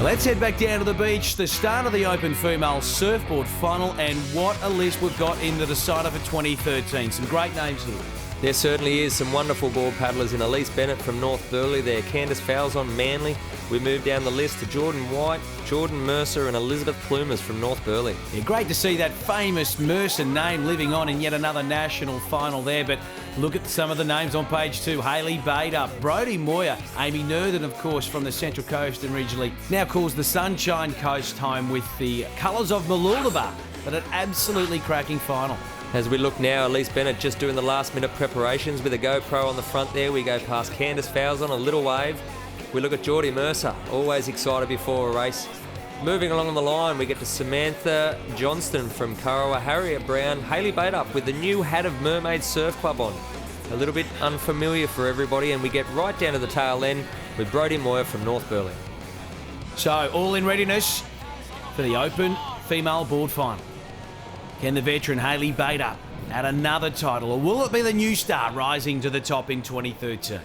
Let's head back down to the beach. The start of the Open Female Surfboard Final, and what a list we've got in the decider for 2013. Some great names here. There certainly is some wonderful board paddlers in Elise Bennett from North Burleigh there, Candice Falzon, Manly. We move down the list to Jordan White, Jordan Mercer and Elizabeth Plumers from North Burleigh. Yeah, great to see that famous Mercer name living on in yet another national final there, but look at some of the names on page 2. Hayley Bader, Brodie Moyer, Amy Nurden, of course, from the Central Coast and originally now calls the Sunshine Coast home with the colours of Mooloolaba, but an absolutely cracking final. As we look now, Elise Bennett just doing the last minute preparations with a GoPro on the front there. We go past Candice Falzon, a little wave. We look at Geordie Mercer, always excited before a race. Moving along the line, we get to Samantha Johnston from Kurrawa, Harriet Brown, Hayley Bader with the new Hat of Mermaid Surf Club on. A little bit unfamiliar for everybody, and we get right down to the tail end with Brodie Moyer from North Burleigh. So, all in readiness for the Open Female Board Final. Can the veteran Hayley Bader add another title, or will it be the new star rising to the top in 2013?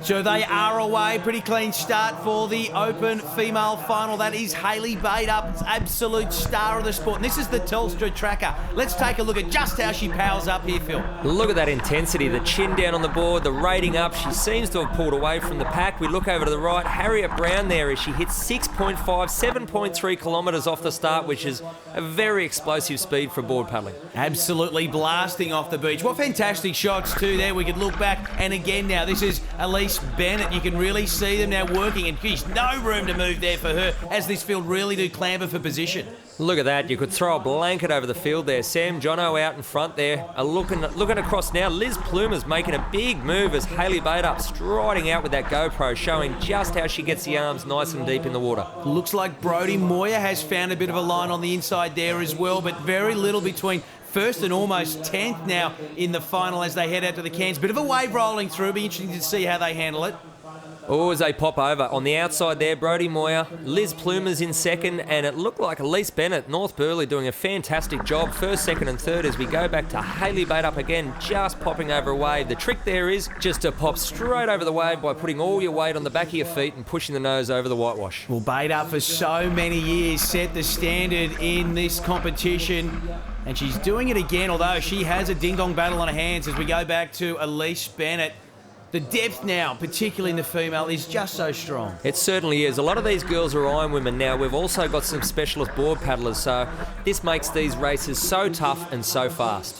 So they are away. Pretty clean start for the Open Female Final. That is Hayley Bader, absolute star of the sport. And this is the Telstra tracker. Let's take a look at just how she powers up here, Phil. Look at that intensity, the chin down on the board, the rating up. She seems to have pulled away from the pack. We look over to the right. Harriet Brown there as she hits 6.5, 7.3 kilometres off the start, which is a very explosive speed for board paddling. Absolutely blasting off the beach. What fantastic shots too there. We could look back, and again now, this is Elise Bennett. You can really see them now working, and geez, no room to move there for her as this field really do clamber for position. Look at that. You could throw a blanket over the field there. Sam Jono out in front there. Looking across now. Liz Plumers making a big move as Hayley Bader striding out with that GoPro, showing just how she gets the arms nice and deep in the water. Looks like Brodie Moyer has found a bit of a line on the inside there as well, but very little between first and almost 10th now in the final as they head out to the cans. Bit of a wave rolling through. Be interesting to see how they handle it. Oh, as they pop over. On the outside there, Brodie Moyer, Liz Plumers in second, and it looked like Elise Bennett, North Burleigh, doing a fantastic job. First, second and third as we go back to Hayley Bader up again, just popping over a wave. The trick there is just to pop straight over the wave by putting all your weight on the back of your feet and pushing the nose over the whitewash. Well, Bader for so many years set the standard in this competition, and she's doing it again, although she has a ding-dong battle on her hands as we go back to Elise Bennett. The depth now, particularly in the female, is just so strong. It certainly is. A lot of these girls are iron women now. We've also got some specialist board paddlers, so this makes these races so tough and so fast.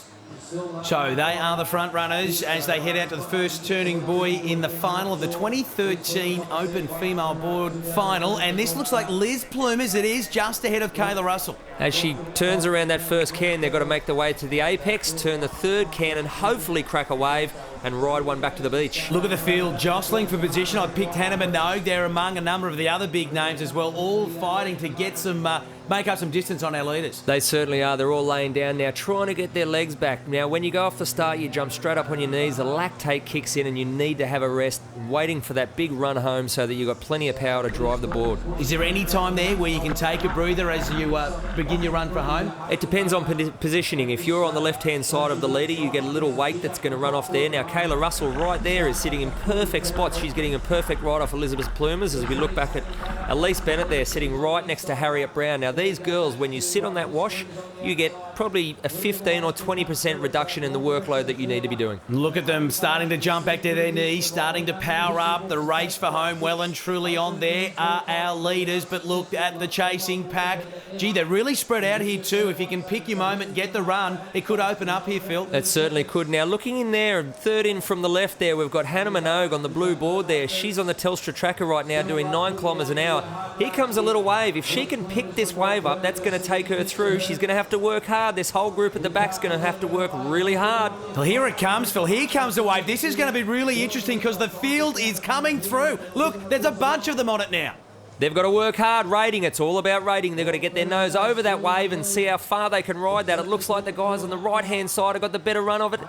So they are the front runners as they head out to the first turning buoy in the final of the 2013 Open Female Board Final. And this looks like Liz Plumers. It is just ahead of Kayla Russell. As she turns around that first can, they've got to make their way to the apex, turn the third can and hopefully crack a wave and ride one back to the beach. Look at the field jostling for position. I picked Hannah Minogue there among a number of the other big names as well, all fighting to get some make up some distance on our leaders. They certainly are. They're all laying down now, trying to get their legs back. Now, when you go off the start, you jump straight up on your knees. The lactate kicks in and you need to have a rest, waiting for that big run home so that you've got plenty of power to drive the board. Is there any time there where you can take a breather as you begin your run for home? It depends on positioning. If you're on the left-hand side of the leader, you get a little weight that's going to run off there. Now, Kayla Russell right there is sitting in perfect spots. She's getting a perfect ride off Elizabeth Plumers as we look back at Elise Bennett there sitting right next to Harriet Brown. Now, these girls, when you sit on that wash, you get probably a 15 or 20% reduction in the workload that you need to be doing. Look at them starting to jump back to their knees, starting to power up. The race for home well and truly on. There are our leaders, but look at the chasing pack. Gee, they're really spread out here too. If you can pick your moment and get the run, it could open up here, Phil. It certainly could. Now, looking in there, third in from the left there, we've got Hannah Minogue on the blue board there. She's on the Telstra tracker right now doing 9 kilometres an hour. Here comes a little wave. If she can pick this wave up, that's going to take her through. She's going to have to work hard. This whole group at the back's going to have to work really hard. Well, here it comes, Phil. Here comes the wave. This is going to be really interesting because the field is coming through. Look, there's a bunch of them on it now. They've got to work hard rating. It's all about rating. They've got to get their nose over that wave and see how far they can ride that. It looks like the guys on the right-hand side have got the better run of it.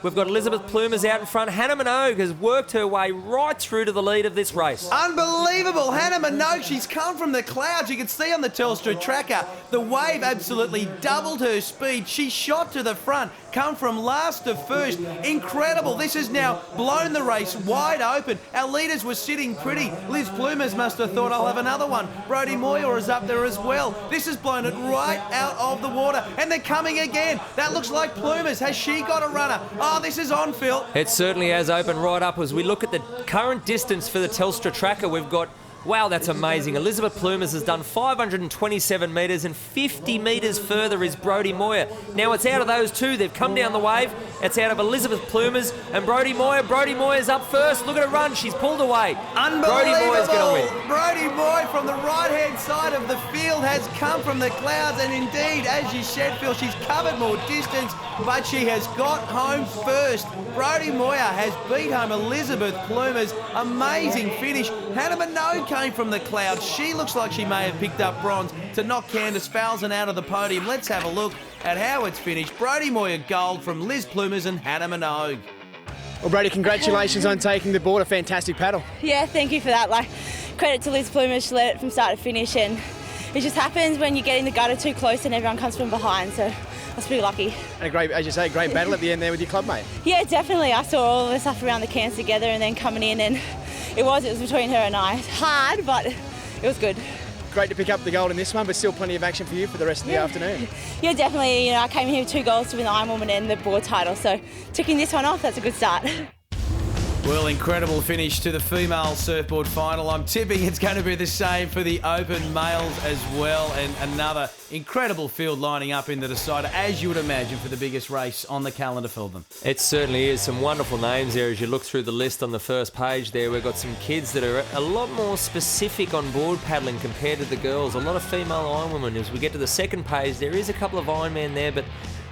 We've got Elizabeth Plumas out in front. Hannah Minogue has worked her way right through to the lead of this race. Unbelievable. Hannah Minogue, she's come from the clouds. You can see on the Telstra tracker, the wave absolutely doubled her speed. She shot to the front, come from last to first. Incredible. This has now blown the race wide open. Our leaders were sitting pretty. Liz Plumas must have thought, I'll have another one. Brodie Moyer is up there as well. This has blown it right out of the water. And they're coming again. That looks like Plumas. Has she got a runner? Oh, this is on, Phil. It certainly has opened right up. As we look at the current distance for the Telstra tracker, we've got, wow, that's amazing. Elizabeth Plumas has done 527 metres, and 50 metres further is Brodie Moyer. Now it's out of those two. They've come down the wave. It's out of Elizabeth Plumas and Brodie Moyer. Brodie Moyer's up first. Look at her run. She's pulled away. Unbelievable. Brodie Moyer's going to win. Brodie Moyer from the right-hand side of the field has come from the clouds, and indeed, as you said, Phil, she's covered more distance, but she has got home first. Brodie Moyer has beat home Elizabeth Plumas. Amazing finish. Hannah Minogue came from the clouds. She looks like she may have picked up bronze to knock Candice Falzon out of the podium. Let's have a look at how it's finished. Brodie Moyer gold from Liz Plumas and Hannah Minogue. Well, Brodie, congratulations on taking the board. A fantastic paddle. Yeah, thank you for that. Credit to Liz Plumas. She led it from start to finish, and it just happens when you get in the gutter too close and everyone comes from behind. So I was pretty lucky. And a great, as you say, great battle at the end there with your club mate. Yeah, definitely. I saw all of us up around the cans together and then coming in, and it was between her and I. Hard, but it was good. Great to pick up the gold in this one, but still plenty of action for you for the rest of the afternoon. Yeah, definitely. I came here with 2 goals to win the Ironwoman and the board title, so ticking this one off, that's a good start. Well, incredible finish to the female surfboard final. I'm tipping it's going to be the same for the open males as well. And another incredible field lining up in the decider, as you would imagine, for the biggest race on the calendar for them. It certainly is. Some wonderful names there as you look through the list on the first page there. We've got some kids that are a lot more specific on board paddling compared to the girls. A lot of female Ironwomen. As we get to the second page, there is a couple of Ironmen there, but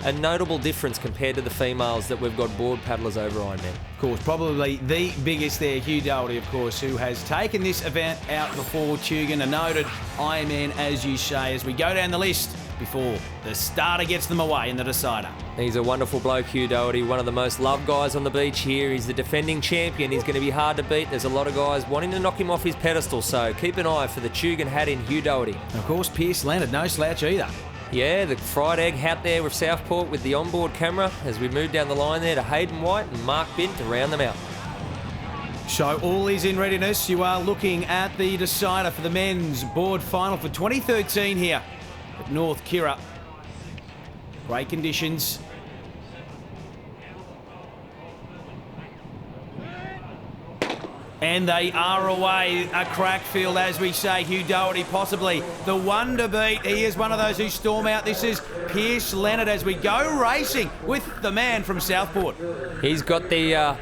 a notable difference compared to the females that we've got board paddlers over Ironman. Of course, probably the biggest there, Hugh Doherty, of course, who has taken this event out before Tugan, a noted Ironman, as you say, as we go down the list before the starter gets them away in the decider. He's a wonderful bloke, Hugh Doherty, one of the most loved guys on the beach here. He's the defending champion. He's going to be hard to beat. There's a lot of guys wanting to knock him off his pedestal, so keep an eye for the Tugan hat in Hugh Doherty. Of course, Pierce Leonard, no slouch either. Yeah, the fried egg hat there with Southport with the onboard camera as we move down the line there to Hayden White and Mark Bint to round them out. So all is in readiness. You are looking at the decider for the men's board final for 2013 here at North Kirra. Great conditions. And they are away, a crack field, as we say. Hugh Doherty, possibly the one to beat. He is one of those who storm out. This is Pierce Leonard as we go racing with the man from Southport. He's got the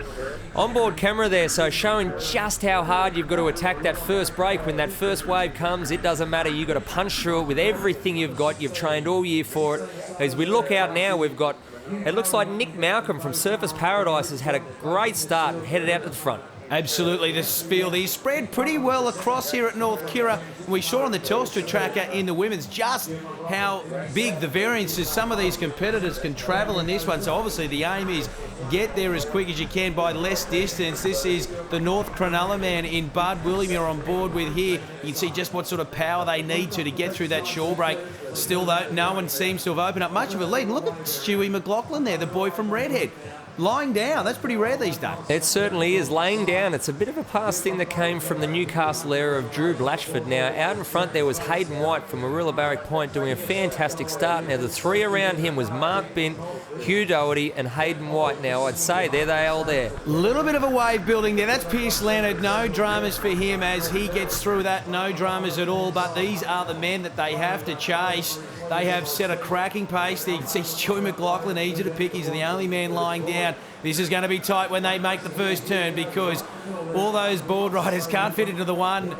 onboard camera there, so showing just how hard you've got to attack that first break. When that first wave comes, it doesn't matter. You've got to punch through it with everything you've got. You've trained all year for it. As we look out now, we've got, it looks like Nick Malcolm from Surface Paradise has had a great start and headed out to the front. Absolutely, this field is spread pretty well across here at North Kirra. We saw on the Telstra tracker in the women's just how big the variances some of these competitors can travel in this one. So obviously the aim is get there as quick as you can by less distance. This is the North Cronulla man in Bud William you're on board with here. You can see just what sort of power they need to get through that shore break. Still though, no one seems to have opened up much of a lead. And look at Stewie McLaughlin there, the boy from Redhead. Lying down, that's pretty rare these days. It certainly is, laying down. It's a bit of a past thing that came from the Newcastle era of Drew Blatchford. Now, out in front there was Hayden White from Marilla Barrack Point doing a fantastic start. Now, the three around him was Mark Bint, Hugh Doherty and Hayden White. Now, I'd say there they all there. Little bit of a wave building there. That's Pierce Leonard. No dramas for him as he gets through that. No dramas at all, but these are the men that they have to chase. They have set a cracking pace. You can see Stewie McLaughlin, easy to pick. He's the only man lying down. This is going to be tight when they make the first turn because all those board riders can't fit into the one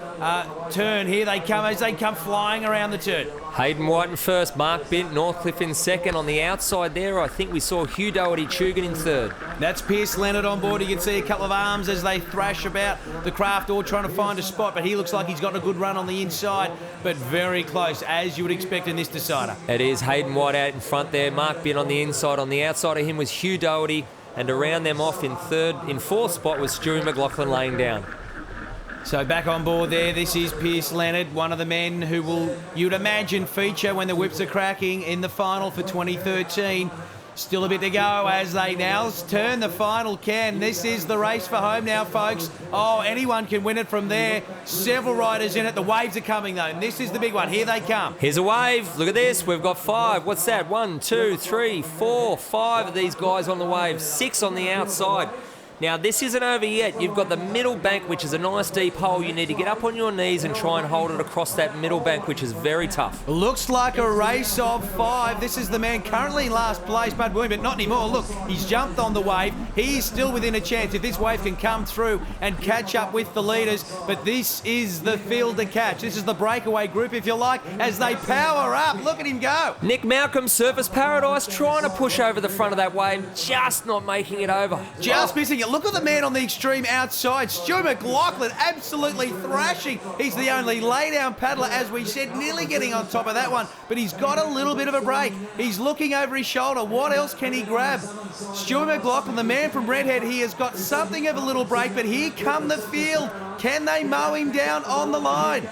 turn. Here they come as they come flying around the turn. Hayden White in first, Mark Bint, Northcliffe in second. On the outside there, I think we saw Hugh Doherty-Chugan in third. That's Pierce Leonard on board. You can see a couple of arms as they thrash about the craft, all trying to find a spot, but he looks like he's got a good run on the inside, but very close, as you would expect in this decider. It is Hayden White out in front there, Mark Bint on the inside. On the outside of him was Hugh Doherty, and around them off in fourth spot was Stewie McLaughlin laying down. So back on board there, this is Pierce Leonard, one of the men who will, you'd imagine, feature when the whips are cracking in the final for 2013. Still a bit to go as they now turn the final can. This is the race for home now, folks. Oh, anyone can win it from there. Several riders in it. The waves are coming, though, and this is the big one. Here they come. Here's a wave. Look at this. We've got 5. What's that? 1, 2, 3, 4, 5 of these guys on the wave. 6 on the outside. Now, this isn't over yet. You've got the middle bank, which is a nice deep hole. You need to get up on your knees and try and hold it across that middle bank, which is very tough. Looks like a race of 5. This is the man currently in last place, Bud William, but not anymore. Look, he's jumped on the wave. He's still within a chance if this wave can come through and catch up with the leaders. But this is the field to catch. This is the breakaway group, if you like, as they power up. Look at him go. Nick Malcolm, Surface Paradise, trying to push over the front of that wave, just not making it over. Just missing it. Look at the man on the extreme outside. Stuart McLaughlin absolutely thrashing. He's the only lay-down paddler, as we said, nearly getting on top of that one. But he's got a little bit of a break. He's looking over his shoulder. What else can he grab? Stuart McLaughlin, the man from Redhead, he has got something of a little break, but here come the field. Can they mow him down on the line?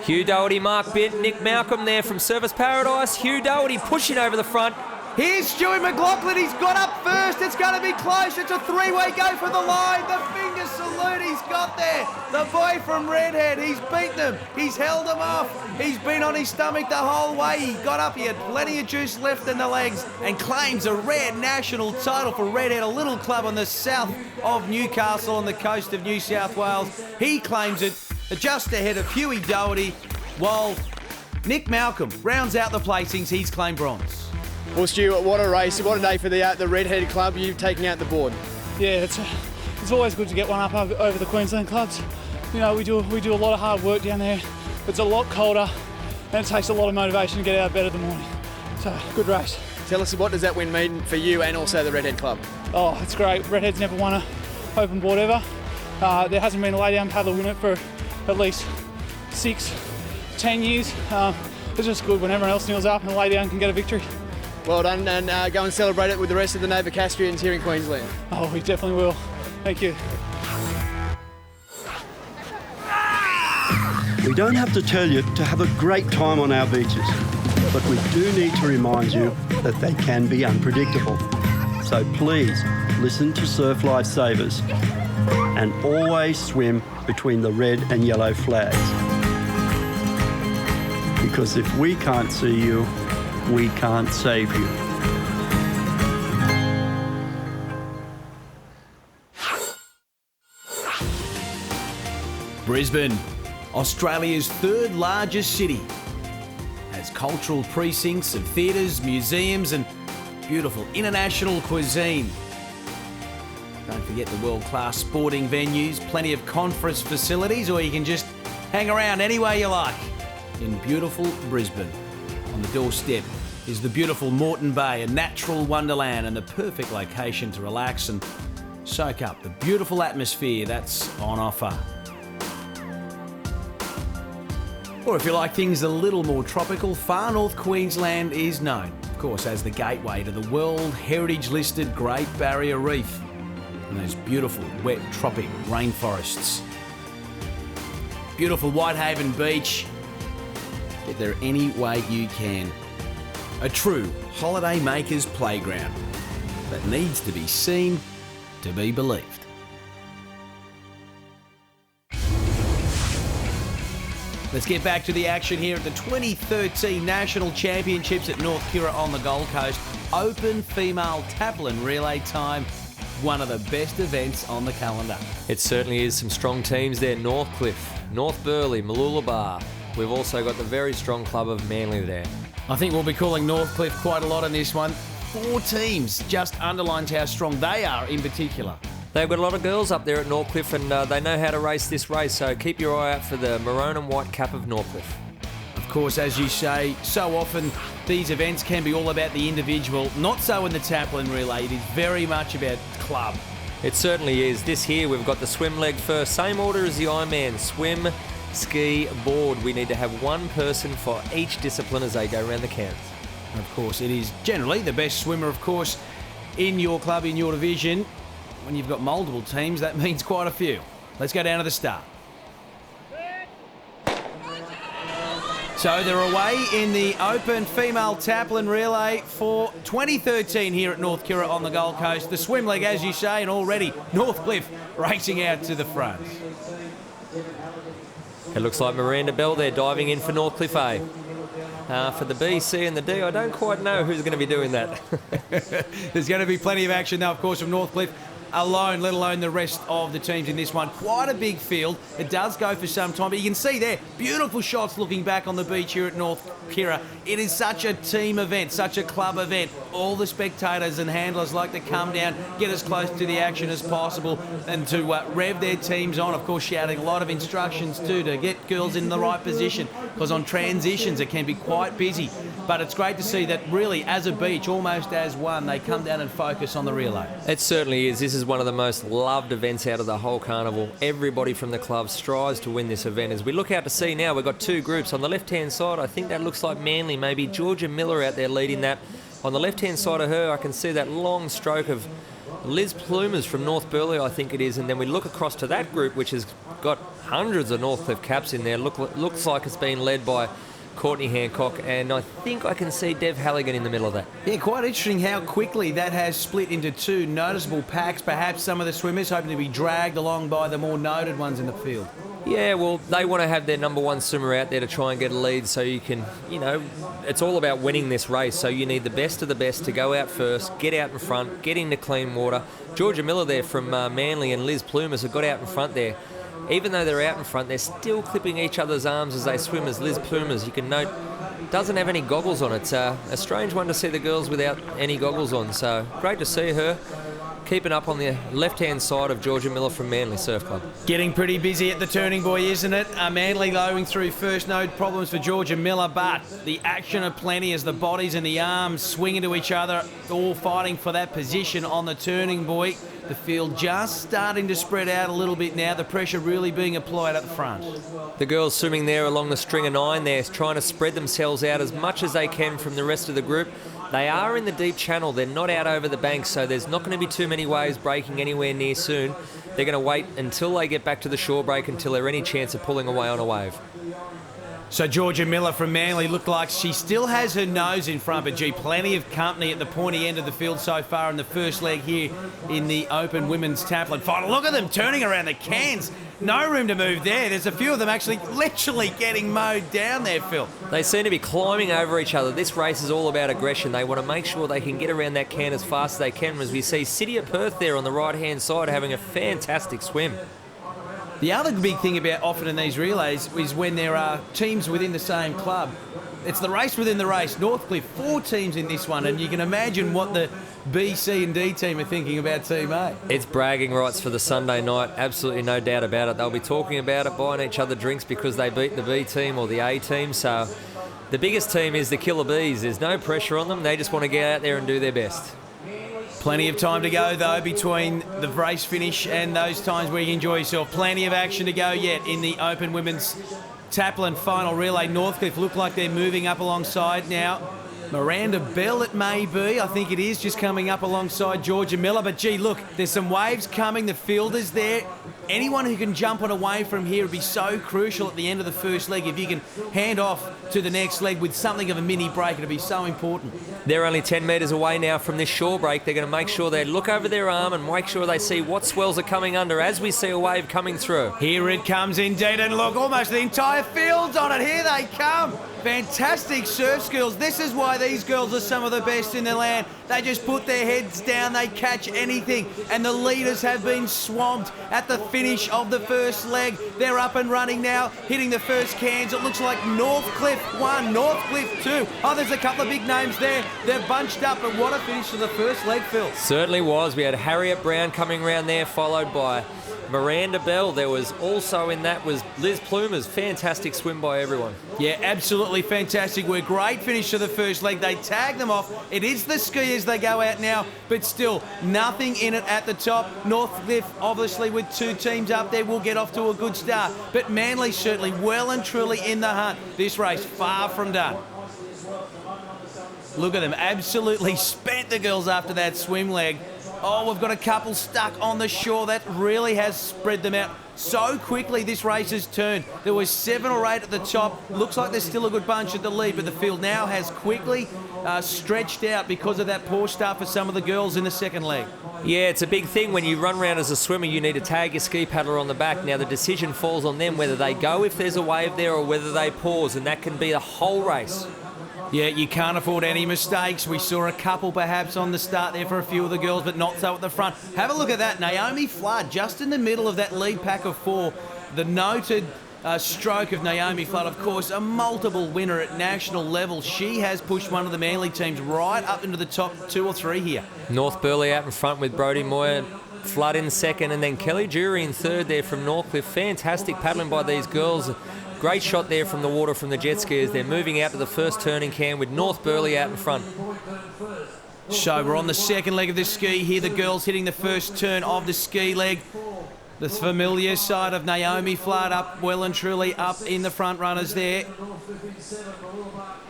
Hugh Doherty, Mark Bint, Nick Malcolm there from Surface Paradise. Hugh Doherty pushing over the front. Here's Stewie McLaughlin. He's got up first. It's going to be close. It's a 3-way go for the line. The finger salute he's got there. The boy from Redhead. He's beaten them. He's held them off. He's been on his stomach the whole way. He got up. He had plenty of juice left in the legs and claims a rare national title for Redhead, a little club on the south of Newcastle on the coast of New South Wales. He claims it just ahead of Huey Doherty, while Nick Malcolm rounds out the placings. He's claimed bronze. Well, Stu, what a race. What a day for the Redhead Club. You've taken out the board. Yeah, it's always good to get one up over the Queensland clubs. You know, we do a lot of hard work down there. It's a lot colder and it takes a lot of motivation to get out of bed in the morning. So, good race. Tell us, what does that win mean for you and also the Redhead Club? Oh, it's great. Redhead's never won an open board ever. There hasn't been a lay-down paddler win it for at least 6-10 years. It's just good when everyone else kneels up and the lay-down can get a victory. Well done, and go and celebrate it with the rest of the Novocastrians here in Queensland. Oh, we definitely will. Thank you. We don't have to tell you to have a great time on our beaches, but we do need to remind you that they can be unpredictable. So please listen to Surf Lifesavers and always swim between the red and yellow flags. Because if we can't see you, we can't save you. Brisbane, Australia's third largest city, has cultural precincts and theatres, museums and beautiful international cuisine. Don't forget the world-class sporting venues, plenty of conference facilities, or you can just hang around any way you like in beautiful Brisbane. On the doorstep is the beautiful Moreton Bay, a natural wonderland and the perfect location to relax and soak up the beautiful atmosphere that's on offer. Or if you like things a little more tropical, far north Queensland is known, of course, as the gateway to the World Heritage listed Great Barrier Reef and those beautiful wet tropic rainforests. Beautiful Whitehaven Beach. Get there any way you can. A true holiday maker's playground that needs to be seen to be believed. Let's get back to the action here at the 2013 National Championships at North Kira on the Gold Coast. Open female Taplin relay time. One of the best events on the calendar. It certainly is. Some strong teams there. Northcliffe, North Burleigh, Mooloolaba. We've also got the very strong club of Manly there. I think we'll be calling Northcliffe quite a lot in this one. 4 teams just underlines how strong they are in particular. They've got a lot of girls up there at Northcliffe, and they know how to race this race, so keep your eye out for the maroon and white cap of Northcliffe. Of course, as you say, so often these events can be all about the individual. Not so in the Taplin Relay. It is very much about club. It certainly is. This here, we've got the swim leg first. Same order as the Ironman. Swim, ski, board. We need to have one person for each discipline as they go around the cans. And of course, it is generally the best swimmer, of course, in your club, in your division. When you've got multiple teams, that means quite a few. Let's go down to the start. So they're away in the Open Female Taplin Relay for 2013 here at North Kirra on the Gold Coast. The swim leg, as you say, and already Northcliffe racing out to the front. It looks like Miranda Bell there diving in for Northcliffe A. For the B, C and the D, I don't quite know who's going to be doing that. There's going to be plenty of action now, of course, from Northcliffe alone, let alone the rest of the teams in this one. Quite a big field. It does go for some time, but you can see there, beautiful shots looking back on the beach here at North Kirra. It is such a team event, such a club event. All the spectators and handlers like to come down, get as close to the action as possible, and to rev their teams on. Of course, shouting a lot of instructions too to get girls in the right position, because on transitions it can be quite busy. But it's great to see that really, as a beach, almost as one, they come down and focus on the relay. It certainly is. This is one of the most loved events out of the whole carnival. Everybody from the club strives to win this event. As we look out to see now, we've got 2 groups. On the left-hand side, I think that looks like Manly, maybe Georgia Miller out there leading that. On the left-hand side of her, I can see that long stroke of Liz Plumers from North Burleigh, I think it is. And then we look across to that group, which has got hundreds of Northcliffe caps in there. Looks like it's been led by Courtney Hancock, and I think I can see Dev Halligan in the middle of that. Yeah, quite interesting how quickly that has split into 2 noticeable packs. Perhaps some of the swimmers hoping to be dragged along by the more noted ones in the field. Yeah, well, they want to have their number 1 swimmer out there to try and get a lead, so you can, it's all about winning this race. So you need the best of the best to go out first, get out in front, get into clean water. Georgia Miller there from Manly and Liz Plumers have got out in front there. Even though they're out in front, they're still clipping each other's arms as they swim, as Liz Plumers, you can note, doesn't have any goggles on. It's a strange one to see the girls without any goggles on. So great to see her keeping up on the left-hand side of Georgia Miller from Manly Surf Club. Getting pretty busy at the turning buoy, isn't it? Manly going through first, no problems for Georgia Miller, but the action of plenty as the bodies and the arms swing into each other, all fighting for that position on the turning buoy. The field just starting to spread out a little bit now, the pressure really being applied at the front. The girls swimming there along the string of 9 there, trying to spread themselves out as much as they can from the rest of the group. They are in the deep channel, they're not out over the bank, so there's not going to be too many waves breaking anywhere near soon. They're going to wait until they get back to the shore break, until they're any chance of pulling away on a wave. So Georgia Miller from Manly looked like she still has her nose in front, but gee, plenty of company at the pointy end of the field so far in the first leg here in the Open Women's Taplin Final. Look at them turning around the cans. No room to move there. There's a few of them actually literally getting mowed down there, Phil. They seem to be climbing over each other. This race is all about aggression. They want to make sure they can get around that can as fast as they can, as we see City of Perth there on the right-hand side having a fantastic swim. The other big thing about often in these relays is when there are teams within the same club. It's the race within the race. Northcliffe, 4 teams in this one, and you can imagine what the B, C and D team are thinking about Team A. It's bragging rights for the Sunday night, absolutely no doubt about it. They'll be talking about it, buying each other drinks because they beat the B team or the A team. So the biggest team is the Killer Bees. There's no pressure on them. They just want to get out there and do their best. Plenty of time to go, though, between the race finish and those times where you enjoy yourself. Plenty of action to go yet in the Open Women's Taplin Final Relay. Northcliffe look like they're moving up alongside now. Miranda Bell, it may be. I think it is just coming up alongside Georgia Miller. But, gee, look, there's some waves coming. The fielders there. Anyone who can jump on a wave from here would be so crucial at the end of the first leg. If you can hand off to the next leg with something of a mini break, it'll be so important. They're only 10 metres away now from this shore break. They're going to make sure they look over their arm and make sure they see what swells are coming under as we see a wave coming through. Here it comes indeed, and look, almost the entire field's on it. Here they come. Fantastic surf skills. This is why why these girls are some of the best in the land. They just put their heads down, they catch anything, and the leaders have been swamped at the finish of the first leg. They're up and running now, hitting the first cans. It looks like Northcliffe 1, Northcliffe 2. Oh, there's a couple of big names there. They're bunched up, but what a finish to the first leg, Phil. Certainly was. We had Harriet Brown coming around there, followed by Miranda Bell. There was also in that was Liz Plumer's fantastic swim by everyone. Yeah, absolutely fantastic work. Great finish to the first leg. They tag them off. It is the skiers they go out now, but still nothing in it at the top. Northcliffe, obviously, with two teams up there, will get off to a good start. But Manly certainly well and truly in the hunt. This race far from done. Look at them, absolutely spent the girls after that swim leg. Oh, we've got a couple stuck on the shore. That really has spread them out so quickly. This race has turned. There was 7 or 8 at the top. Looks like there's still a good bunch at the lead, but the field now has quickly stretched out because of that poor start for some of the girls in the second leg. Yeah, it's a big thing. When you run around as a swimmer, you need to tag your ski paddler on the back. Now, the decision falls on them whether they go if there's a wave there or whether they pause, and that can be the whole race. Yeah, you can't afford any mistakes. We saw a couple perhaps on the start there for a few of the girls, but not so at the front. Have a look at that. Naomi Flood just in the middle of that lead pack of 4. The noted stroke of Naomi Flood, of course, a multiple winner at national level. She has pushed one of the Manly teams right up into the top 2 or 3 here. North Burleigh out in front with Brodie Moyer, Flood in second, and then Kelly Jury in third there from Northcliffe. Fantastic paddling by these girls. Great shot there from the water from the jet skiers. They're moving out to the first turning can with North Burleigh out in front. So we're on the second leg of the ski here. The girls hitting the first turn of the ski leg. The familiar side of Naomi Flood up well and truly up in the front runners there.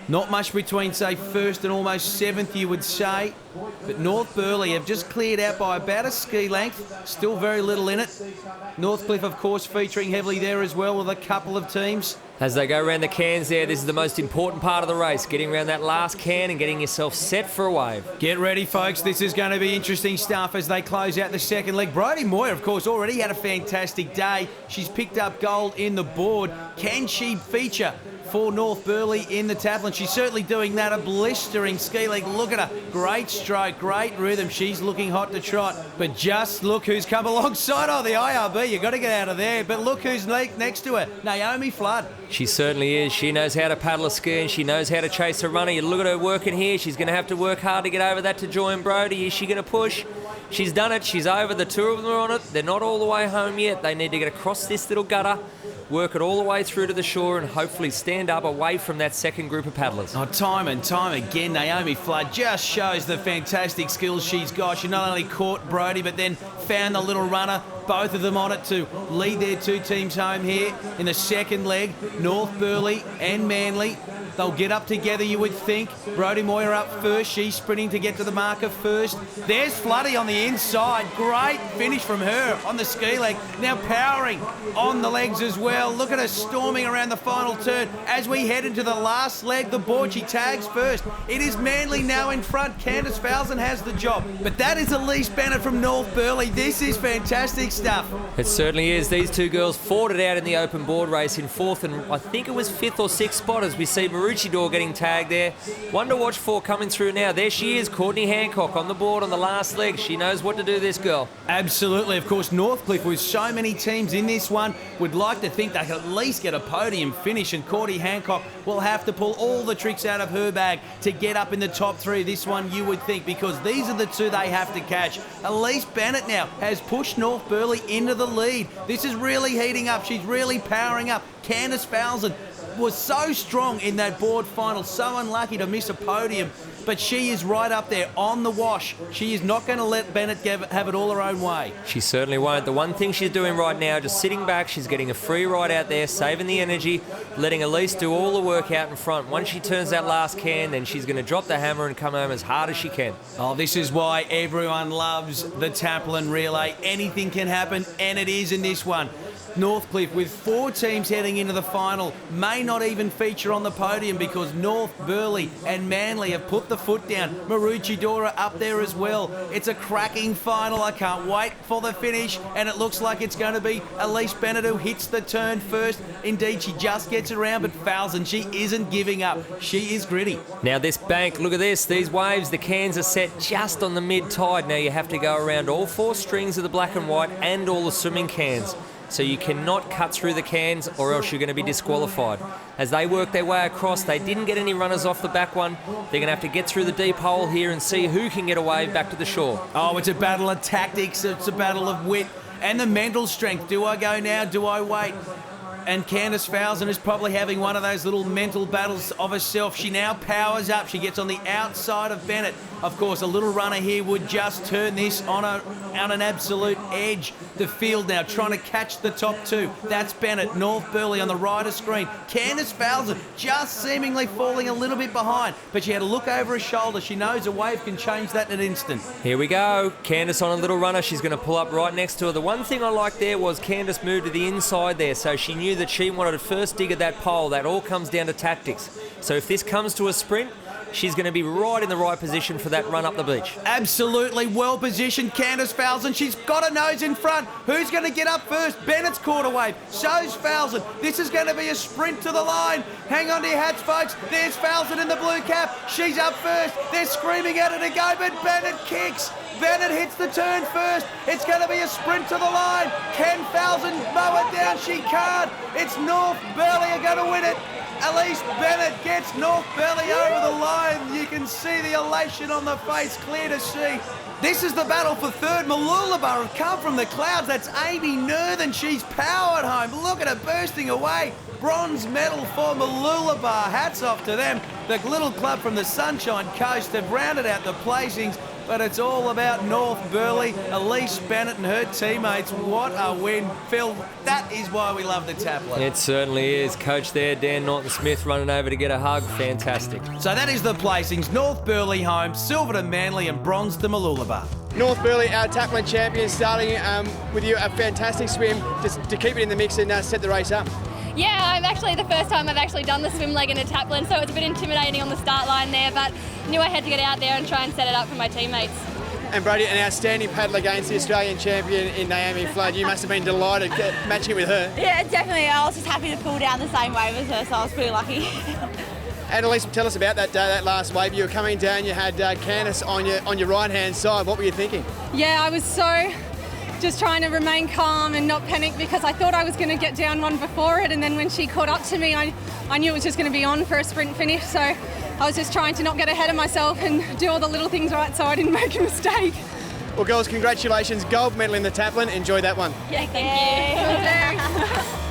Not much between, say, first and almost 7th, you would say. But North Burleigh have just cleared out by about a ski length. Still very little in it. Northcliffe, of course, featuring heavily there as well with a couple of teams. As they go around the cans there, this is the most important part of the race, getting around that last can and getting yourself set for a wave. Get ready, folks. This is going to be interesting stuff as they close out the second leg. Brodie Moyer, of course, already had a fantastic day. She's picked up gold in the board. Can she feature for North Burleigh in the Tafflin? She's certainly doing that. A blistering ski leg. Look at her. Great stroke, great rhythm. She's looking hot to trot. But just look who's come alongside. Oh, the IRB. You've got to get out of there. But look who's next to her. Naomi Flood. She certainly is. She knows how to paddle a ski and she knows how to chase a runner. You look at her working here. She's going to have to work hard to get over that to join Brodie. Is she going to push? She's done it. She's over. The 2 of them are on it. They're not all the way home yet. They need to get across this little gutter, work it all the way through to the shore and hopefully stand up away from that second group of paddlers. Oh, time and time again, Naomi Flood just shows the fantastic skills she's got. She not only caught Brodie, but then found the little runner, both of them on it to lead their 2 teams home here in the second leg. North Burleigh and Manly. They'll get up together, you would think. Brodie Moyer up first. She's sprinting to get to the marker first. There's Floody on the inside. Great finish from her on the ski leg. Now powering on the legs as well. Look at her storming around the final turn. As we head into the last leg, the board, she tags first. It is Manly now in front. Candice Falzon has the job. But that is Elise Bennett from North Burleigh. This is fantastic stuff. It certainly is. These 2 girls fought it out in the open board race in 4th and I think it was 5th or 6th spot as we see Maroochydore getting tagged there. One to watch for coming through now. There she is, Courtney Hancock on the board on the last leg. She knows what to do, this girl. Absolutely. Of course, Northcliffe, with so many teams in this one, would like to think they could at least get a podium finish, and Courtney Hancock will have to pull all the tricks out of her bag to get up in the top 3 of this one, you would think, because these are the 2 they have to catch. Elise Bennett now has pushed North Burleigh into the lead. This is really heating up. She's really powering up. Candice Falzon was so strong in that board final, so unlucky to miss a podium, but she is right up there on the wash. She is not going to let Bennett have it all her own way. She certainly won't. The one thing she's doing right now, just sitting back, she's getting a free ride out there, saving the energy, letting Elise do all the work out in front. Once she turns that last can, then she's going to drop the hammer and come home as hard as she can. Oh, this is why everyone loves the Taplin Relay. Anything can happen, and it is in this one. Northcliffe, with 4 teams heading into the final, may not even feature on the podium because North, Burleigh and Manly have put the foot down. Maroochydore up there as well. It's a cracking final. I can't wait for the finish, and it looks like it's going to be Elise Bennett who hits the turn first. Indeed, she just gets around, but Falzon, she isn't giving up. She is gritty. Now this bank, look at this, these waves, the cans are set just on the mid-tide. Now you have to go around all 4 strings of the black and white and all the swimming cans. So you cannot cut through the cans or else you're going to be disqualified. As they work their way across, they didn't get any runners off the back one. They're going to have to get through the deep hole here and see who can get a wave back to the shore. Oh, it's a battle of tactics. It's a battle of wit and the mental strength. Do I go now? Do I wait? And Candice Falzon is probably having one of those little mental battles of herself. She now powers up. She gets on the outside of Bennett. Of course, a little runner here would just turn this on an absolute edge. The field now trying to catch the top 2. That's Bennett. North Burleigh on the right of screen. Candice Falzon just seemingly falling a little bit behind, but she had a look over her shoulder. She knows a wave can change that in an instant. Here we go. Candice on a little runner. She's going to pull up right next to her. The one thing I liked there was Candice moved to the inside there, so she knew that she wanted to first dig at that pole. That all comes down to tactics. So if this comes to a sprint, she's going to be right in the right position for that run up the beach. Absolutely well positioned, Candice Falzon. She's got a nose in front. Who's going to get up first? Bennett's caught a wave. So's Falzon. This is going to be a sprint to the line. Hang on to your hats, folks. There's Falzon in the blue cap. She's up first. They're screaming at her to go, but Bennett kicks. Bennett hits the turn first. It's going to be a sprint to the line. Can Falzon mow it down? She can't. It's North Burleigh are going to win it. Elise Bennett gets North Burleigh over the line. You can see the elation on the face, clear to see. This is the battle for third. Mooloolaba have come from the clouds. That's Amy Northern. She's powered home. Look at her bursting away. Bronze medal for Mooloolaba. Hats off to them. The little club from the Sunshine Coast have rounded out the placings, but it's all about North Burleigh, Elise Bennett and her teammates. What a win. Phil, that is why we love the Taplin. It certainly is. Coach there, Dan Norton-Smith, running over to get a hug. Fantastic. So that is the placings. North Burleigh home, silver to Manly and bronze to Mooloolaba. North Burleigh, our tackling champion, starting with you a fantastic swim just to keep it in the mix and set the race up. Yeah, I'm actually the first time I've actually done the swim leg in a taplin, so it's a bit intimidating on the start line there, but knew I had to get out there and try and set it up for my teammates. And Brady, an outstanding paddle against the Australian champion in Naomi Flood. You must have been delighted matching it with her. Yeah, definitely. I was just happy to pull down the same wave as her, so I was pretty lucky. And Elise, tell us about that day, that last wave. You were coming down, you had Candice on your right-hand side. What were you thinking? Yeah, I was so just trying to remain calm and not panic because I thought I was going to get down one before it, and then when she caught up to me, I knew it was just going to be on for a sprint finish, so I was just trying to not get ahead of myself and do all the little things right so I didn't make a mistake. Well, girls, congratulations. Gold medal in the Taplin. Enjoy that one. Yeah, thank you.